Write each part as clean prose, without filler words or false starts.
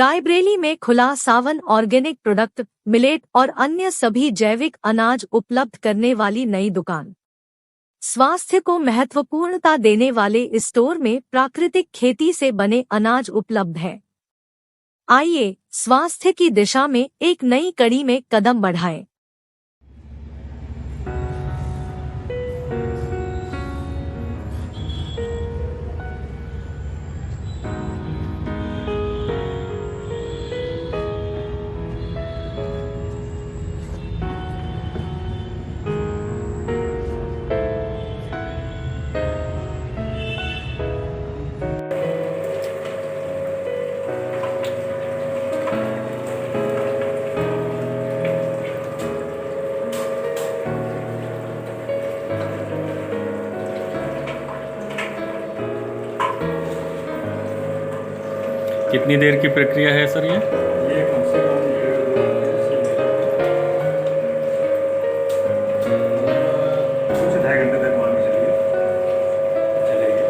रायबरेली में खुला सावन organic product, millet और अन्य सभी जैविक अनाज उपलब्ध करने वाली नई दुकान। स्वास्थ्य को महत्वपूर्णता देने वाले इस स्टोर में प्राकृतिक खेती से बने अनाज उपलब्ध है। आइए स्वास्थ्य की दिशा में एक नई कड़ी में कदम बढ़ाएं। कितनी देर की प्रक्रिया है सर ये? कम से कम 2 से 2.5 घंटे तक मान के चलेगी।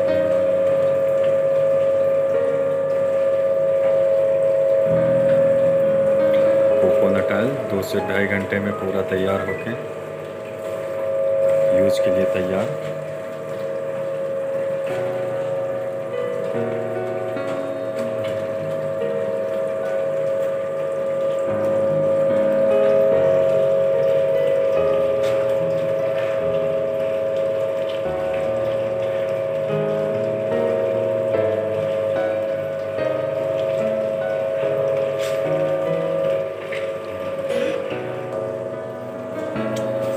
कोकोनट ऑयल 2 से 2.5 घंटे में पूरा तैयार होके यूज के लिए तैयार।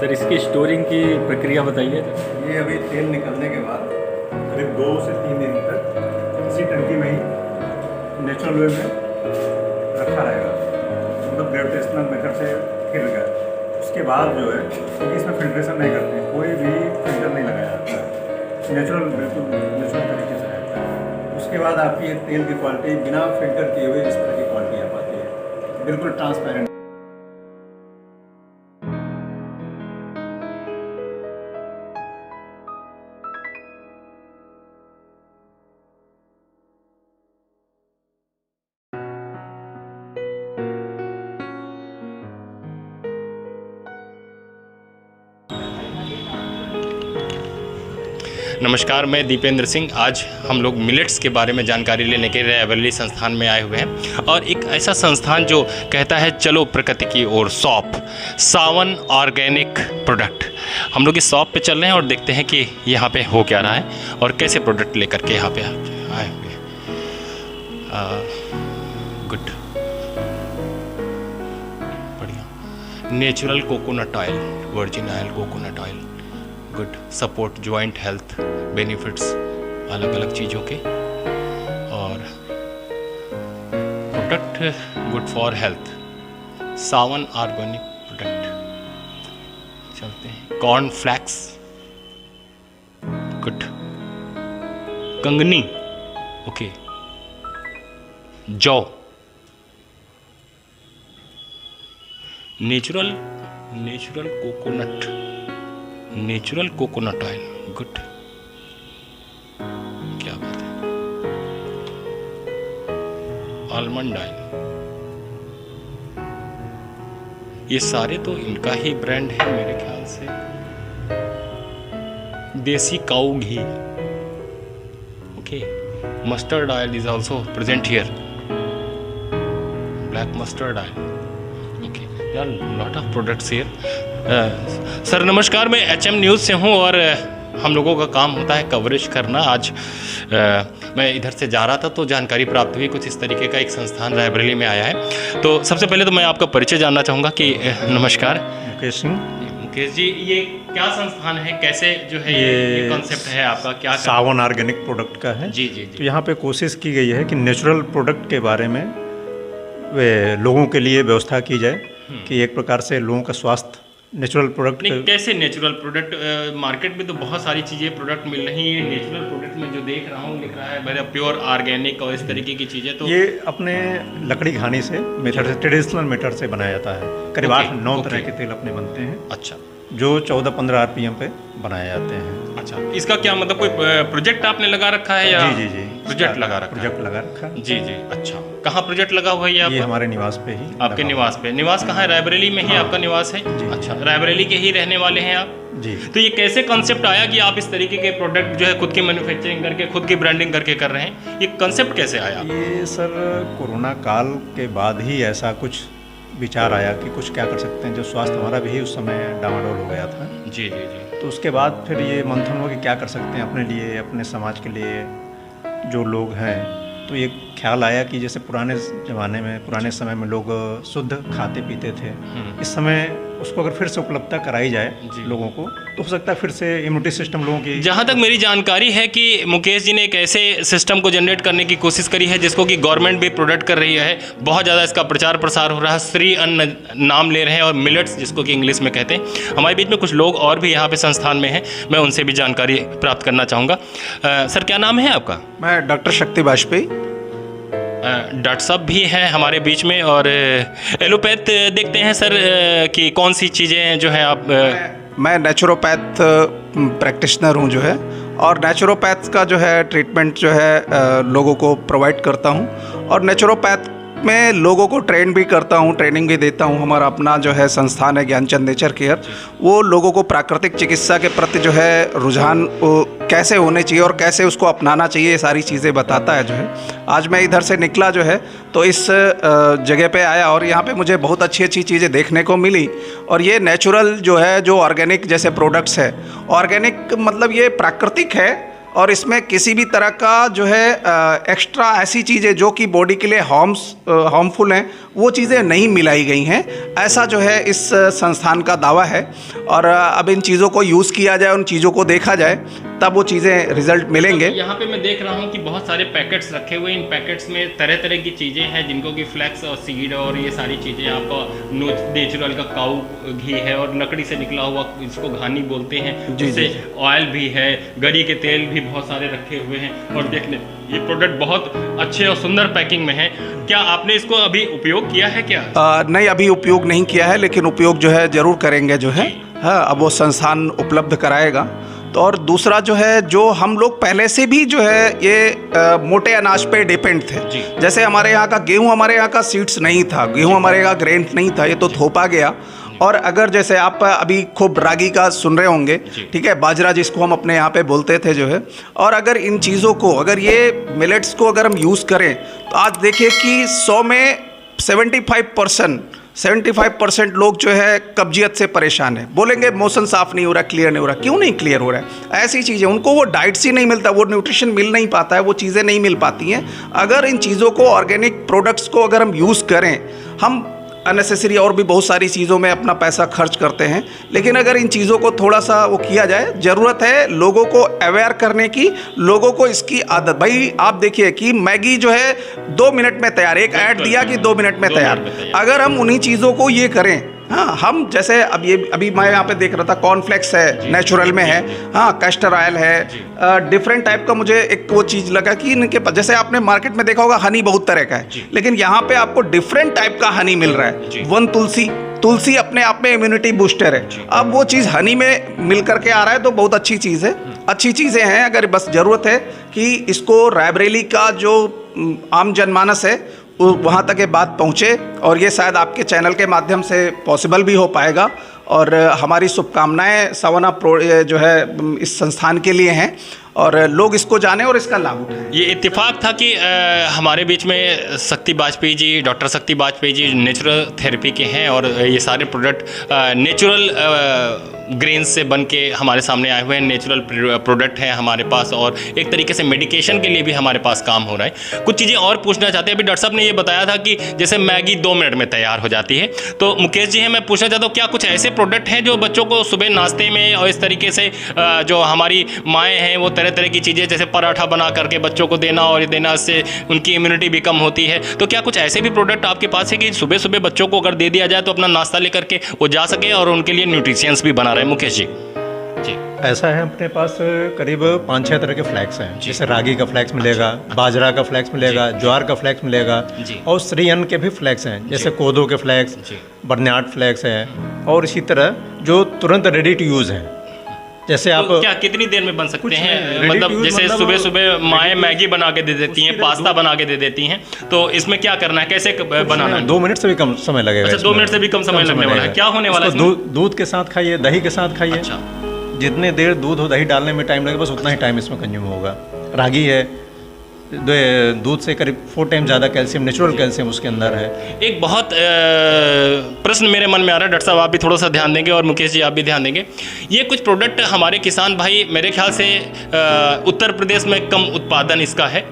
सर इसकी स्टोरिंग की प्रक्रिया बताइए। ये अभी तेल निकलने के बाद करीब 2 से 3 दिन तक इसी टंकी में ही नेचुरल वे में रखा रहेगा, मतलब ग्रेविटेशनल मेथड से फिर गया। उसके बाद जो है, क्योंकि इसमें फिल्ट्रेशन नहीं करते हैं, कोई भी फिल्टर नहीं लगाया जाता है, नेचुरल बिल्कुल नेचुरल तरीके से रहता है। उसके बाद आपकी ये तेल की क्वालिटी बिना फिल्टर किए हुए इस तरह की क्वालिटी आ पाती है, बिल्कुल ट्रांसपेरेंट। नमस्कार, मैं दीपेंद्र सिंह। आज हम लोग मिलेट्स के बारे में जानकारी लेने के लिए रायबरेली संस्थान में आए हुए हैं, और एक ऐसा संस्थान जो कहता है चलो प्रकृति की ओर, शॉप सावन ऑर्गेनिक प्रोडक्ट। हम लोग इस शॉप पे चल रहे हैं और देखते हैं कि यहाँ पे हो क्या रहा है और कैसे प्रोडक्ट लेकर के यहाँ पे आए हुए हैं। गुड, बढ़िया। Natural coconut oil, virgin oil, coconut oil, good. Support joint health benefits अलग अलग चीज़ों के, और product good for health. Sawan organic product. चलते हैं। Corn flakes, good. कंगनी, ओके। जौ, natural coconut, natural coconut oil, good. क्या बात है। आलमंड ऑयल, ये सारे तो इनका ही ब्रांड है मेरे ख्याल से। Desi cow ghee, okay. Mustard oil is also present here, black mustard oil, okay. There are lot of products here. Sir नमस्कार, मैं HM न्यूज़ से हूँ और हम लोगों का काम होता है कवरेज करना। आज मैं इधर से जा रहा था तो जानकारी प्राप्त हुई कुछ इस तरीके का एक संस्थान रायबरेली में आया है। तो सबसे पहले तो मैं आपका परिचय जानना चाहूँगा कि नमस्कार। मुकेश सिंह। मुकेश जी, ये क्या संस्थान है, कैसे जो है ये कॉन्सेप्ट है आपका, क्या सावन ऑर्गेनिक प्रोडक्ट का है। जी। तो यहाँ पे कोशिश की गई है कि नेचुरल प्रोडक्ट के बारे में वे लोगों के लिए व्यवस्था की जाए, कि एक प्रकार से लोगों का स्वास्थ्य नेचुरल प्रोडक्ट। नहीं, कैसे नेचुरल प्रोडक्ट? मार्केट में तो बहुत सारी चीज़ें प्रोडक्ट मिल रही हैं। नेचुरल प्रोडक्ट में जो देख रहा हूँ लिख रहा है मेरा प्योर ऑर्गेनिक और इस तरीके की चीज़ें। तो ये अपने लकड़ी घानी से मेथड से, ट्रेडिशनल मेथड से बनाया जाता है। करीब 8-9 तरह के तेल अपने बनते हैं। अच्छा। जो 14-15 RPM पे बनाए जाते हैं। अच्छा, इसका क्या मतलब कोई प्रोजेक्ट आपने लगा रखा है या? जी जी जी, प्रोजेक्ट लगा रखा है। प्रोजेक्ट लगा रखा है। जी जी, अच्छा। कहाँ प्रोजेक्ट लगा हुआ है ये आपका? ये हमारे निवास पे ही आपके लगा निवास पे? निवास कहाँ है? रायबरेली में ही आपका निवास है? जी। अच्छा, रायबरेली के ही रहने वाले हैं आप? जी। तो ये कैसे कंसेप्ट आया कि आप इस तरीके के प्रोडक्ट जो है खुद की मैन्युफैक्चरिंग करके खुद की ब्रांडिंग करके कर रहे हैं? ये कंसेप्ट कैसे आया? ये सर कोरोना काल के बाद ही ऐसा कुछ विचार आया कि कुछ क्या कर सकते हैं, जो स्वास्थ्य हमारा भी उस समय डामाडोल हो गया था। जी जी जी। तो उसके बाद फिर ये मंथन हुआ कि क्या कर सकते हैं अपने लिए, अपने समाज के लिए, जो लोग हैं। तो ये ख्याल आया कि जैसे पुराने ज़माने में, पुराने समय में लोग शुद्ध खाते पीते थे, इस समय उसको अगर फिर से उपलब्धता कराई जाए लोगों को, तो हो सकता है फिर से इम्यूनिटी सिस्टम लोगों की। जहाँ तक मेरी जानकारी है कि मुकेश जी ने एक ऐसे सिस्टम को जनरेट करने की कोशिश करी है जिसको कि गवर्नमेंट भी प्रोडक्ट कर रही है, बहुत ज़्यादा इसका प्रचार प्रसार हो रहा है, श्री अन्न नाम ले रहे हैं और मिलेट्स जिसको कि इंग्लिश में कहते हैं। हमारे बीच में कुछ लोग और भी यहाँ पे संस्थान में हैं, मैं उनसे भी जानकारी प्राप्त करना चाहूँगा। सर, क्या नाम है आपका? मैं डॉक्टर शक्ति वाजपेयी। डॉक्टर साहब भी हैं हमारे बीच में, और एलोपैथ देखते हैं सर कि कौन सी चीज़ें जो है आप? मैं नेचुरोपैथ प्रैक्टिशनर हूँ जो है, और नेचुरोपैथ का जो है ट्रीटमेंट जो है लोगों को प्रोवाइड करता हूँ, और नेचुरोपैथ में लोगों को ट्रेन भी करता हूँ, ट्रेनिंग भी देता हूँ। हमारा अपना जो है संस्थान है ज्ञानचंद नेचर केयर, वो लोगों को प्राकृतिक चिकित्सा के प्रति जो है रुझान कैसे होने चाहिए और कैसे उसको अपनाना चाहिए, ये सारी चीज़ें बताता है जो है। आज मैं इधर से निकला जो है तो इस जगह पे आया और यहाँ पे मुझे बहुत अच्छी अच्छी चीज़ें देखने को मिली। और ये नेचुरल जो है, जो ऑर्गेनिक जैसे प्रोडक्ट्स है, ऑर्गेनिक मतलब ये प्राकृतिक है, और इसमें किसी भी तरह का जो है एक्स्ट्रा ऐसी चीज़ें जो कि बॉडी के लिए हार्मफुल हैं, वो चीज़ें नहीं मिलाई गई हैं, ऐसा जो है इस संस्थान का दावा है। और अब इन चीज़ों को यूज़ किया जाए, उन चीज़ों को देखा जाए, तब वो चीज़ें रिजल्ट मिलेंगे। तो यहाँ पे मैं देख रहा हूँ कि बहुत सारे पैकेट्स रखे हुए हैं। इन पैकेट्स में तरह तरह की चीज़ें हैं जिनको कि फ्लैक्स और सीड और ये सारी चीज़ें, आपका नेचुरल का काऊ घी है और लकड़ी से निकला हुआ इसको घानी बोलते हैं, जिससे ऑयल भी है, गरी के तेल भी बहुत सारे रखे हुए हैं। और देखने ये प्रोडक्ट बहुत अच्छे और सुंदर पैकिंग में है। क्या आपने इसको अभी उपयोग किया है क्या? नहीं, अभी उपयोग नहीं किया है, लेकिन उपयोग जो है ज़रूर करेंगे जो है। हाँ, अब वो संस्थान उपलब्ध कराएगा। तो और दूसरा जो है, जो हम लोग पहले से भी जो है ये मोटे अनाज पे डिपेंड थे। जैसे हमारे यहाँ का गेहूँ, हमारे यहाँ का सीड्स नहीं था, गेहूँ हमारे यहाँ ग्रेन नहीं था, ये तो थोपा गया। और अगर जैसे आप अभी खूब रागी का सुन रहे होंगे, ठीक है, बाजरा जिसको हम अपने यहाँ पे बोलते थे जो है, और अगर इन चीज़ों को, अगर ये मिलेट्स को अगर हम यूज़ करें, तो आज देखिए कि 100 में 75% लोग जो है कब्जियत से परेशान है। बोलेंगे मोशन साफ नहीं हो रहा, क्लियर नहीं हो रहा। क्यों नहीं क्लियर हो रहा है? ऐसी चीज़ें, उनको वो डाइट से नहीं मिलता, वो न्यूट्रिशन मिल नहीं पाता है, वो चीज़ें नहीं मिल पाती हैं। अगर इन चीज़ों को, ऑर्गेनिक प्रोडक्ट्स को अगर हम यूज़ करें, हम अननेसेसरी और भी बहुत सारी चीज़ों में अपना पैसा खर्च करते हैं, लेकिन अगर इन चीज़ों को थोड़ा सा वो किया जाए, ज़रूरत है लोगों को अवेयर करने की, लोगों को इसकी आदत। भाई आप देखिए कि मैगी जो है 2 मिनट में तैयार, एक ऐड दिया कि 2 मिनट में तैयार। अगर हम उन्हीं चीज़ों को ये करें, हाँ, हम जैसे अभी मैं यहाँ पे देख रहा था, कॉर्नफ्लेक्स है, नेचुरल में है, हाँ, कैस्टर ऑयल है, डिफरेंट टाइप का। मुझे एक वो चीज़ लगा कि इनके जैसे आपने मार्केट में देखा होगा, हनी बहुत तरह का है, लेकिन यहाँ पे आपको डिफरेंट टाइप का हनी मिल रहा है। वन तुलसी अपने आप में इम्यूनिटी बूस्टर है। अब वो चीज़ हनी में मिल करके आ रहा है, तो बहुत अच्छी चीज़ है, अच्छी चीज़ें हैं। अगर बस ज़रूरत है कि इसको रायबरेली का जो आम जनमानस है वहाँ तक ये बात पहुँचे, और ये शायद आपके चैनल के माध्यम से पॉसिबल भी हो पाएगा। और हमारी शुभकामनाएं सवना जो है इस संस्थान के लिए हैं, और लोग इसको जाने और इसका लाभ उठाएं। ये इत्तेफाक था कि हमारे बीच में शक्ति वाजपेयी जी, डॉक्टर शक्ति वाजपेयी जी नेचुरल थेरेपी के हैं, और ये सारे प्रोडक्ट नेचुरल ग्रेन्स से बन के हमारे सामने आए हुए हैं। नेचुरल प्रोडक्ट हैं हमारे पास, और एक तरीके से मेडिकेशन के लिए भी हमारे पास काम हो रहा है। कुछ चीज़ें और पूछना चाहते हैं। अभी डॉक्टर साहब ने ये बताया था कि जैसे मैगी 2 मिनट में तैयार हो जाती है, तो मुकेश जी हैं, मैं पूछना चाहता हूँ, क्या कुछ ऐसे प्रोडक्ट हैं जो बच्चों को सुबह नाश्ते में, और इस तरीके से जो हमारी माएँ हैं वो तरह तरह की चीज़ें जैसे पराठा बना करके बच्चों को देना, और देना से उनकी इम्यूनिटी भी कम होती है, तो क्या कुछ ऐसे भी प्रोडक्ट आपके पास है कि सुबह सुबह बच्चों को अगर दे दिया जाए तो अपना नाश्ता लेकर के वो जा सके और उनके लिए न्यूट्रिशंस भी बना रहे? मुकेश जी। जी ऐसा है अपने पास करीब 5-6 तरह के फ्लैक्स हैं। जैसे रागी का फ्लैक्स मिलेगा, बाजरा का फ्लैक्स मिलेगा, ज्वार का फ्लैक्स मिलेगा जी। और श्री अन्न के भी फ्लैक्स हैं, जैसे कोदो के फ्लैक्स, जी। बर्नयार्ड फ्लैक्स हैं, और इसी तरह जो तुरंत रेडी टू यूज़ हैं। जैसे आप तो क्या कितनी देर में बन सकते कुछ हैं? नहीं, ready to मतलब use जैसे मतलब सुबह सुबह माएँ मैगी बना के दे देती हैं, उसके लिए पास्ता बना के दे देती हैं, तो इसमें क्या करना है, कैसे बनाना है? 2 मिनट से भी कम समय लगेगा। अच्छा, 2 इसमें। मिनट से भी कम समय लगने वाला है। लगेगा। क्या होने वाला है इसको इसमें? दूध के साथ खाइए, दही के साथ खाइए। अच्छा, जितने देर दूध हो दही डालने में टाइम लगे, बस उतना ही टाइम इसमें कंज्यूम होगा। रागी है, दूध से करीब 4 टाइम ज़्यादा कैल्शियम, नेचुरल कैल्शियम उसके अंदर है। एक बहुत प्रश्न मेरे मन में आ रहा है, डॉक्टर साहब आप भी थोड़ा सा ध्यान देंगे और मुकेश जी आप भी ध्यान देंगे। ये कुछ प्रोडक्ट हमारे किसान भाई, मेरे ख्याल से उत्तर प्रदेश में कम उत्पादन इसका है,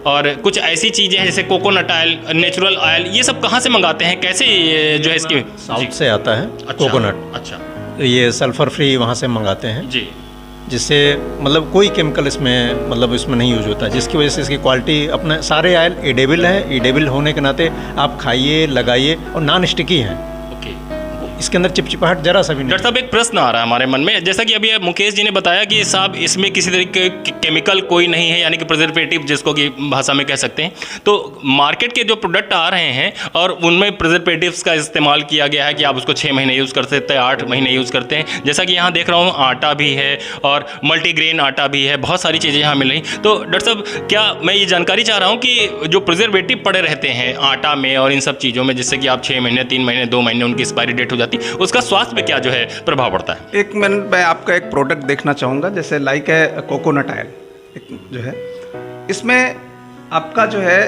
और कुछ ऐसी चीज़ें हैं जैसे कोकोनट ऑयल, नेचुरल ऑयल, ये सब कहाँ से मंगाते हैं, कैसे जो है इसकी? साउथ से आता है कोकोनट। अच्छा, ये सल्फर फ्री वहाँ से मंगाते हैं, जी, जिससे मतलब कोई केमिकल इसमें मतलब इसमें नहीं यूज होता, जिसकी वजह से इसकी क्वालिटी, अपने सारे ऑयल एडेबल है। एडेबल होने के नाते आप खाइए, लगाइए, और नॉन स्टिकी हैं। ओके। इसके अंदर चिपचिपाहट जरा सा भी नहीं। डॉक्टर साहब एक प्रश्न आ रहा है हमारे मन में, जैसा कि अभी मुकेश जी ने बताया कि साहब इसमें किसी तरीके के केमिकल कोई नहीं है, यानी कि प्रिजर्वेटिव जिसको कि भाषा में कह सकते हैं। तो मार्केट के जो प्रोडक्ट आ रहे हैं और उनमें प्रिजर्वेटिव्स का इस्तेमाल किया गया है कि आप उसको 6 महीने यूज़ कर सकते हैं, 8 महीने यूज़ करते हैं। जैसा कि यहाँ देख रहा हूँ आटा भी है और मल्टीग्रेन आटा भी है, बहुत सारी चीज़ें यहाँ मिल रही। तो डॉक्टर साहब क्या मैं ये जानकारी चाह रहा हूँ कि जो प्रिजर्वेटिव पड़े रहते हैं आटा में और इन सब चीज़ों में, जिससे कि आप 6 महीने, 3 महीने, 2 महीने उनकी एक्सपायरी डेट हो जाती, उसका स्वास्थ्य पे क्या जो है प्रभाव पड़ता है? एक मिनट, मैं आपका एक प्रोडक्ट देखना चाहूँगा, जैसे लाइक है कोकोनट ऑयल जो है, इसमें आपका जो है,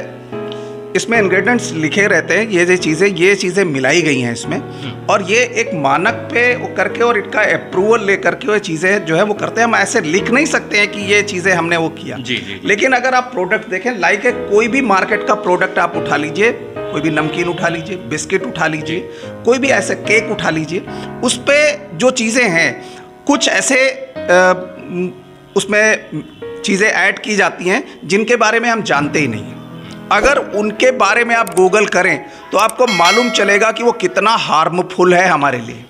इसमें इंग्रेडिएंट्स लिखे रहते हैं, ये चीज़ें मिलाई गई हैं इसमें, और ये एक मानक पे वो करके और इनका अप्रूवल ले करके वो चीज़ें जो है वो करते हैं। हम ऐसे लिख नहीं सकते हैं कि ये चीज़ें हमने वो किया। जी। लेकिन अगर आप प्रोडक्ट देखें, लाइक है कोई भी मार्केट का प्रोडक्ट आप उठा लीजिए, कोई भी नमकीन उठा लीजिए, बिस्किट उठा लीजिए, कोई भी ऐसे केक उठा लीजिए, उस पर जो चीज़ें हैं कुछ ऐसे उसमें चीज़ें ऐड की जाती हैं जिनके बारे में हम जानते ही नहीं हैं। अगर उनके बारे में आप गूगल करें तो आपको मालूम चलेगा कि वो कितना हार्मफुल है हमारे लिए।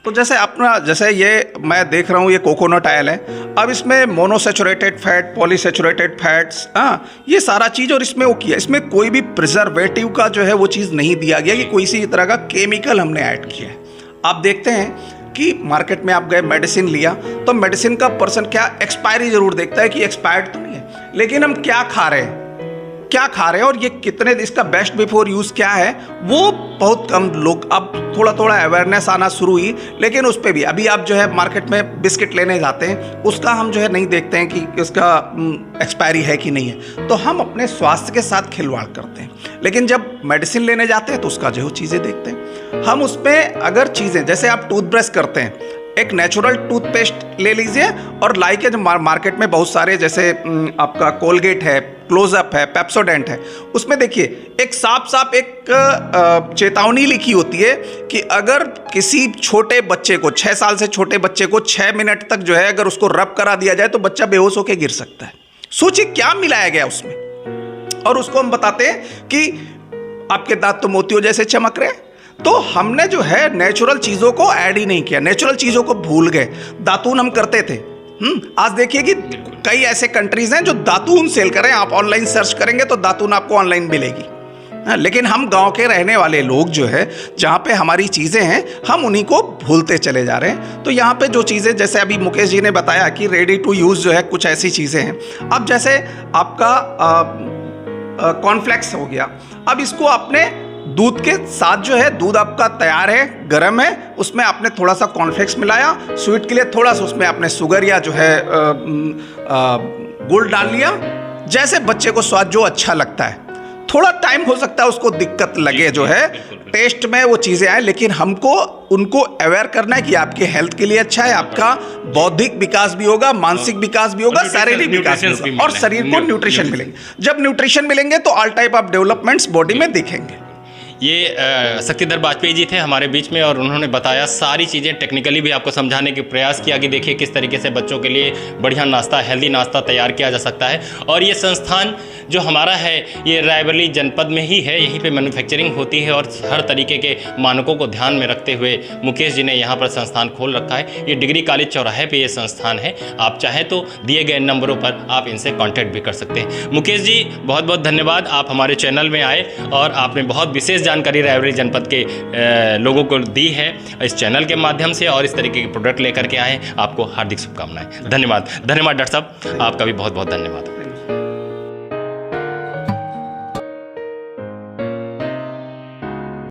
तो जैसे ये मैं देख रहा हूँ, ये कोकोनट ऑयल है। अब इसमें मोनोसेचुरेटेड फैट, पॉलीसेचुरेटेड फैट्स, ये सारा चीज़, और इसमें वो किया, इसमें कोई भी प्रिजर्वेटिव का जो है वो चीज़ नहीं दिया गया कि कोई सी तरह का केमिकल हमने ऐड किया है। आप देखते हैं कि मार्केट में आप गए, मेडिसिन लिया, तो मेडिसिन का पर्सन क्या एक्सपायरी जरूर देखता है कि एक्सपायर्ड तो नहीं है, लेकिन हम क्या खा रहे हैं और ये कितने, इसका बेस्ट बिफोर यूज़ क्या है, वो बहुत कम लोग, अब थोड़ा अवेयरनेस आना शुरू हुई। लेकिन उस पर भी अभी आप जो है मार्केट में बिस्किट लेने जाते हैं, उसका हम जो है नहीं देखते हैं कि उसका एक्सपायरी है कि नहीं है, तो हम अपने स्वास्थ्य के साथ खिलवाड़ करते हैं। लेकिन जब मेडिसिन लेने जाते हैं तो उसका जो चीज़ें देखते हैं हम, उसमें अगर चीज़ें, जैसे आप टूथब्रश करते हैं, एक नेचुरल टूथपेस्ट ले लीजिए, और लाइक है जो मार्केट में बहुत सारे, जैसे आपका कोलगेट है, क्लोजअप है, पेप्सोडेंट है, उसमें देखिए एक साफ एक चेतावनी लिखी होती है कि अगर किसी छोटे बच्चे को, 6 साल से छोटे बच्चे को 6 मिनट तक जो है अगर उसको रब करा दिया जाए तो बच्चा बेहोश होकर गिर सकता है। सोचिए क्या मिलाया गया उसमें, और उसको हम बताते हैं कि आपके दांत तो मोतियों जैसे चमक रहे हैं। तो हमने जो है नेचुरल चीज़ों को ऐड ही नहीं किया, नेचुरल चीज़ों को भूल गए। दातून हम करते थे, आज देखिए कि कई ऐसे कंट्रीज हैं जो दातून सेल कर रहे हैं। आप ऑनलाइन सर्च करेंगे तो दातून आपको ऑनलाइन मिलेगी। लेकिन हम गांव के रहने वाले लोग जो है, जहाँ पे हमारी चीज़ें हैं, हम उन्हीं को भूलते चले जा रहे हैं। तो यहाँ पे जो चीज़ें, जैसे अभी मुकेश जी ने बताया कि रेडी टू यूज़ जो है कुछ ऐसी चीज़ें हैं। अब जैसे आपका कॉर्नफ्लेक्स हो गया, अब इसको आपने दूध के साथ जो है, दूध आपका तैयार है, गर्म है, उसमें आपने थोड़ा सा कॉर्नफ्लेक्स मिलाया, स्वीट के लिए थोड़ा सा उसमें आपने शुगर या जो है गुड़ डाल लिया, जैसे बच्चे को स्वाद जो अच्छा लगता है। थोड़ा टाइम हो सकता है उसको दिक्कत लगे जो है टेस्ट में वो चीज़ें आए, लेकिन हमको उनको अवेयर करना है कि आपके हेल्थ के लिए अच्छा है, आपका बौद्धिक विकास भी होगा, मानसिक विकास भी होगा, शारीरिक विकास भी होगा, और शरीर को न्यूट्रिशन मिलेंगे। जब न्यूट्रिशन मिलेंगे तो all type of developments body में दिखेंगे। ये शक्तिधर वाजपेयी जी थे हमारे बीच में और उन्होंने बताया सारी चीज़ें, टेक्निकली भी आपको समझाने की प्रयास किया कि देखिए किस तरीके से बच्चों के लिए बढ़िया नाश्ता, हेल्दी नाश्ता तैयार किया जा सकता है। और ये संस्थान जो हमारा है ये रायबरेली जनपद में ही है, यहीं पे मैन्युफैक्चरिंग होती है और हर तरीके के मानकों को ध्यान में रखते हुए मुकेश जी ने यहाँ पर संस्थान खोल रखा है। ये डिग्री कॉलेज चौराहे पे ये संस्थान है। आप चाहें तो दिए गए नंबरों पर आप इनसे कांटेक्ट भी कर सकते हैं। मुकेश जी बहुत बहुत धन्यवाद, आप हमारे चैनल में आए और आपने बहुत विशेष जानकारी रायबरेली जनपद के लोगों को दी है इस चैनल के माध्यम से और इस तरीके के प्रोडक्ट लेकर के आए। आपको हार्दिक शुभकामनाएं। धन्यवाद। धन्यवाद डॉक्टर साहब, आपका भी बहुत बहुत धन्यवाद।